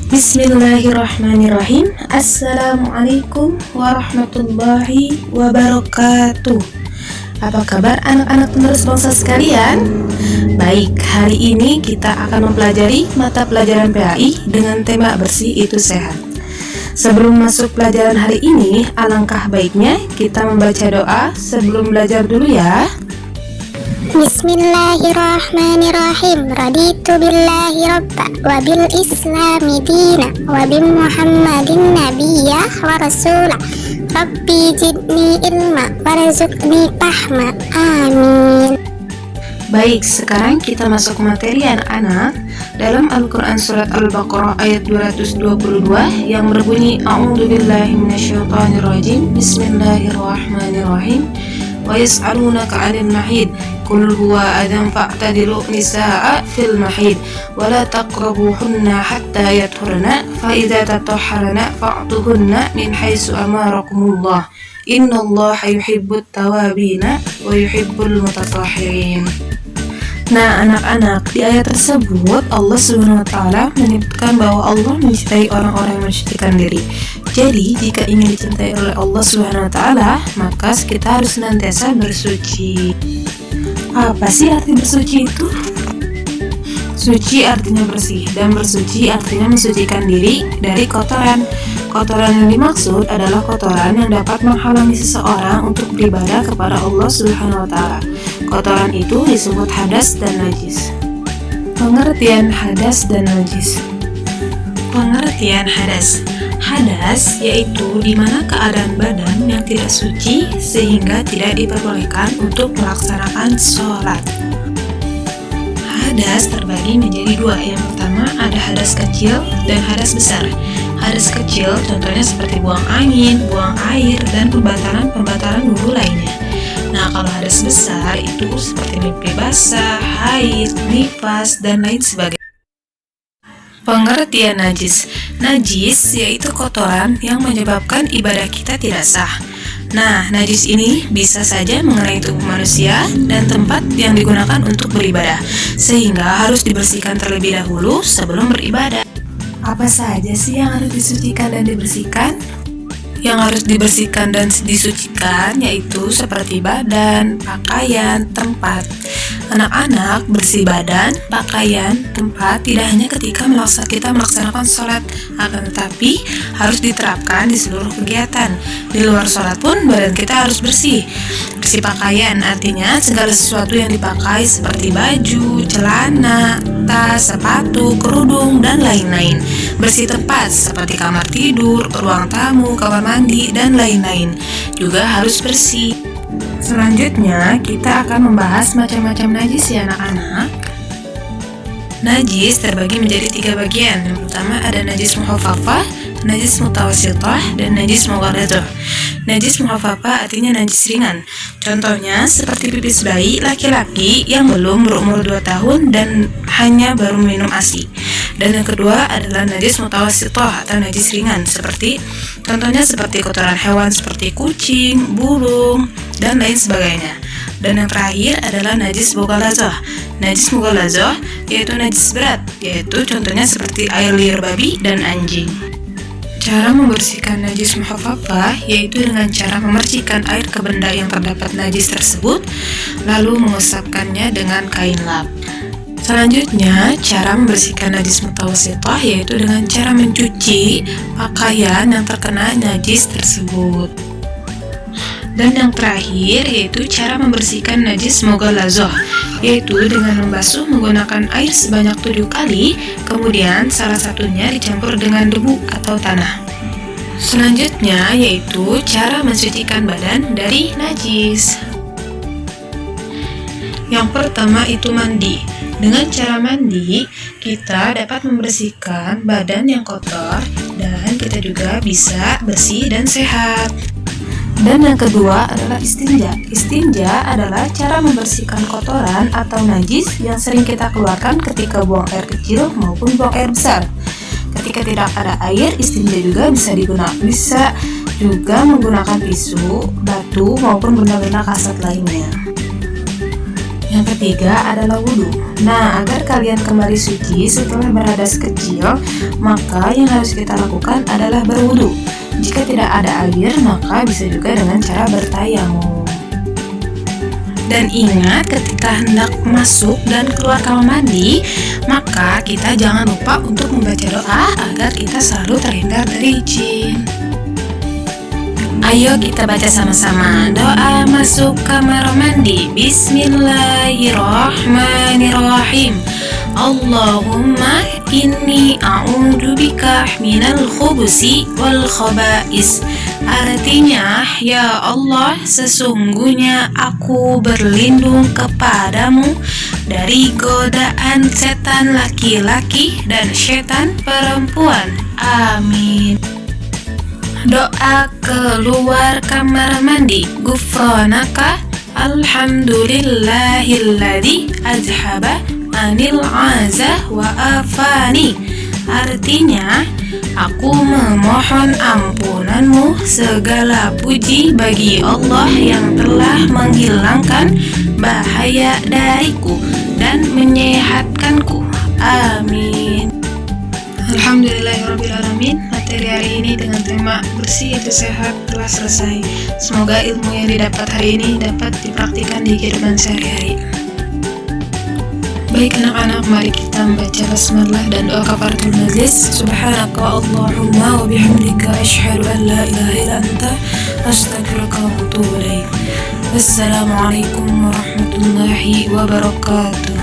Bismillahirrahmanirrahim. Assalamualaikum warahmatullahi wabarakatuh. Apa kabar anak-anak penerus bangsa sekalian? Baik, hari ini kita akan mempelajari mata pelajaran PAI dengan tema bersih itu sehat. Sebelum masuk pelajaran hari ini, alangkah baiknya kita membaca doa sebelum belajar dulu ya. Bismillahirrahmanirrahim. Raditu billahi rabba wa bil islami dina wa bi muhammadin nabiyya wa rasula. Rabbi zidni ilma warzuqni fahma. Amin. Baik, sekarang kita masuk materi anak-anak dalam Al-Quran Surat Al-Baqarah ayat 222 yang berbunyi A'udzubillahi minasyaitonirrajim. Bismillahirrahmanirrahim. Wa yas'alunaka 'anil mahid qul huwa adam fa'tadilu nisaa fil mahid wa la taqrabuhunna hatta yatahharna fa idza tatahharna fa'tuhunna min haitsu amarakumullah innallaha yuhibbut tawabina wa yuhibbul mutatahhirin. Nah anak-anak, di ayat tersebut Allah SWT menyebutkan bahwa Allah mencintai orang-orang yang mensucikan diri. Jadi jika ingin dicintai oleh Allah SWT, maka kita harus senantiasa bersuci. Apa sih arti bersuci itu? Suci artinya bersih, dan bersuci artinya mensucikan diri dari kotoran. Kotoran yang dimaksud adalah kotoran yang dapat menghalangi seseorang untuk beribadah kepada Allah SWT. Kotoran itu disebut hadas dan najis. Pengertian hadas dan najis. Pengertian hadas. Hadas yaitu di mana keadaan badan yang tidak suci sehingga tidak diperbolehkan untuk melaksanakan sholat. Hadas terbagi menjadi dua. Yang pertama ada hadas kecil dan hadas besar. Hadas kecil contohnya seperti buang angin, buang air, dan pembatalan wudhu lainnya. Nah, kalau hadas besar itu seperti mimpi basah, haid, nifas, dan lain sebagainya. Pengertian najis. Najis yaitu kotoran yang menyebabkan ibadah kita tidak sah. Nah, najis ini bisa saja mengenai tubuh manusia dan tempat yang digunakan untuk beribadah, sehingga harus dibersihkan terlebih dahulu sebelum beribadah. Apa saja sih yang harus disucikan dan dibersihkan? Yang harus dibersihkan dan disucikan yaitu seperti badan, pakaian, tempat. Anak-anak, bersih badan, pakaian, tempat tidak hanya ketika kita melaksanakan sholat, akan tetapi harus diterapkan di seluruh kegiatan. Di luar sholat pun badan kita harus bersih. Bersih pakaian artinya segala sesuatu yang dipakai seperti baju, celana, tas, sepatu, kerudung, dan lain-lain. Bersih tempat seperti kamar tidur, ruang tamu, kamar mandi, dan lain-lain juga harus bersih. Selanjutnya kita akan membahas macam-macam najis ya anak-anak. Najis terbagi menjadi 3 bagian. Yang pertama ada najis muhaffafah, najis mutawassithah, dan najis mughalladzah. Najis muhaffafah artinya najis ringan. Contohnya seperti pipis bayi laki-laki yang belum berumur 2 tahun dan hanya baru minum ASI. Dan yang kedua adalah najis mutawassithah atau najis ringan, contohnya seperti kotoran hewan seperti kucing, burung, dan lain sebagainya. Dan yang terakhir adalah najis mughalladzah. Najis mughalladzah yaitu najis berat, yaitu contohnya seperti air liur babi dan anjing. Cara membersihkan najis muhaffafah yaitu dengan cara memercikkan air ke benda yang terdapat najis tersebut, lalu mengusapkannya dengan kain lap. Selanjutnya, cara membersihkan najis mutawassithah yaitu dengan cara mencuci pakaian yang terkena najis tersebut. Dan yang terakhir yaitu cara membersihkan najis mughalladzah, yaitu dengan membasuh menggunakan air sebanyak 7 kali, kemudian salah satunya dicampur dengan debu atau tanah. Selanjutnya yaitu cara mensucikan badan dari najis. Yang pertama itu mandi. Dengan cara mandi, kita dapat membersihkan badan yang kotor dan kita juga bisa bersih dan sehat. Dan yang kedua adalah istinja. Istinja adalah cara membersihkan kotoran atau najis yang sering kita keluarkan ketika buang air kecil maupun buang air besar. Ketika tidak ada air, istinja juga bisa juga menggunakan tisu, batu maupun benda-benda kasar lainnya. Yang ketiga adalah wudhu. Nah, agar kalian kembali suci setelah berhadas kecil, maka yang harus kita lakukan adalah berwudhu. Jika tidak ada air, maka bisa juga dengan cara bertayamum. Dan ingat, ketika hendak masuk dan keluar kamar mandi, maka kita jangan lupa untuk membaca doa agar kita selalu terhindar dari jin. Ayo kita baca sama-sama doa masuk kamar mandi. Bismillahirrahmanirrahim. Allahumma inni a'udzubika minal khubusi wal khaba'is. Artinya, ya Allah, sesungguhnya aku berlindung kepadamu dari godaan setan laki-laki dan setan perempuan. Amin. Doa keluar kamar mandi. Gufranaka alhamdulillahilladzi azhaba anil azah wa afani. Artinya, aku memohon ampunanmu, segala puji bagi Allah yang telah menghilangkan bahaya dariku dan menyehatkanku. Amin. Alhamdulillahirrabbilalamin. Materi hari ini dengan tema bersih itu sehat telah selesai. Semoga ilmu yang didapat hari ini dapat dipraktikkan di kehidupan sehari-hari. Baik anak-anak, mari kita membaca basmalah dan doa kafaratul majlis. Subhanaka Allahumma wa bihamdika asyhadu an la ilaha illa anta astaghfiruka wa atubu ilaik. Wassalamualaikum warahmatullahi wabarakatuh.